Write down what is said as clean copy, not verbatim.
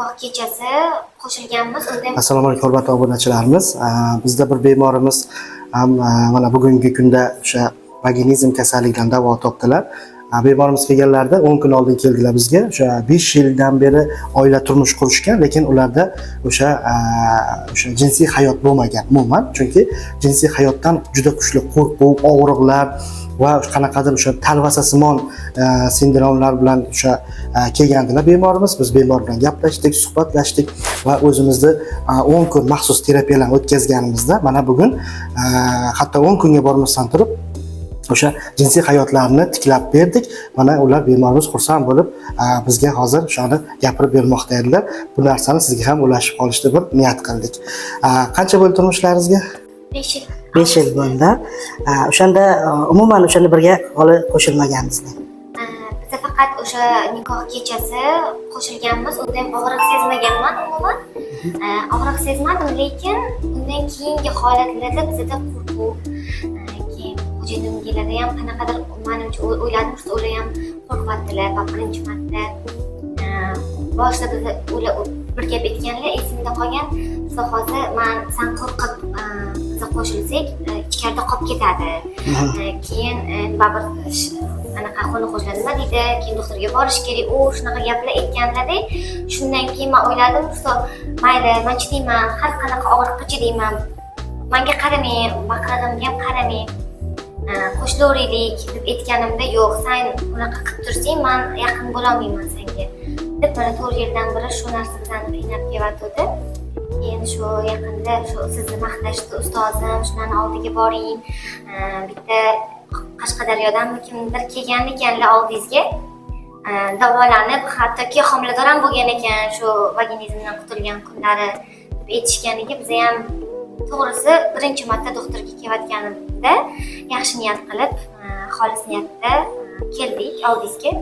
nikoh kechasi qo'shilganmiz. Assalomu alaykum hurmatli obunachilarimiz. Bizda bir bemorimiz ham mana bugungi kunda o'sha vaginizm kasalligidan davo topdilar. Bemorimiz kelganlarida 10 kun oldin keldilar bizga. O'sha 5 yildan beri oila turmush qurishgan, lekin ularda o'sha jinsiy hayot bo'lmagan umuman. Chunki jinsiy hayotdan juda kuchli qo'rquv, og'riqlar va qanaqadir o'sha talvasasimon sindromlar bilan o'sha kelgandilar bemorimiz. Biz bemor bilan gaplashdik, suhbatlashdik va o'zimizni 10 kun maxsus terapiyalarni o'tkazganimizda mana bugun hatto 10 kunga bormasdan turib o'sha jinsiy hayotlarini tiklab berdik. Mana ular bemorimiz xursand bo'lib bizga hozir shuni gapirib bermoqda edilar. Bu narsani sizga ham ulashib qolishni bir niyat qildik. Qancha bo'ldi turmushlaringizga? 5 yil. 5 yil bo'ldi. O'shanda umuman o'shanda birga olib qo'shilmaganmizda. Biz faqat o'sha nikoh kechasi qo'shilganmiz. Unda ham og'riq sezmaganman umuman. Og'riq sezmadim, lekin undan keyingi holatlarda bizda qo'rquv, keyin xo'jayinimlarda ham qanaqadir menimcha o'yladim, ular ham qo'rqyaptilar va birinchi marta boshida ular bir gap aytganlar, esimda qolgan. Hozir sen qo'rqib biz qo'shilsak ichkarida qolib ketadi. Keyin baribir anaqa qo'ni-qo'shnilar nima deydi, keyin doktorga borish kerak, u shunaqa gaplar aytganlarda, shundan keyin men o'yladim, mayli, men chidayman, har qanaqa og'riqqa chidayman. Menga qaramang, baqirimga ham qaramang. Qo'shilaveraylik deb aytganimda, yo'q, sen unaqa qilib tursang, men yaqin bo'la olmayman senga. Deb mana 4 yildan beri shu narsa bilan qiynab kelayotdi. Keyin shu yaqinda shu sizni maqtashdi, ustozim, shularni oldiga boring. Bitta Qashqadaryodan kimdir kelgan ekanlar oldingizga. Davolanib, hattoki homilador ham bo'lgan ekan, shu vaginizmdan qutulgan kunlari deb aytishganiga biz ham to'g'risi birinchi marta doktorga kelayotganimda yaxshi niyat qilib, xolis niyatda keldik oldingizga.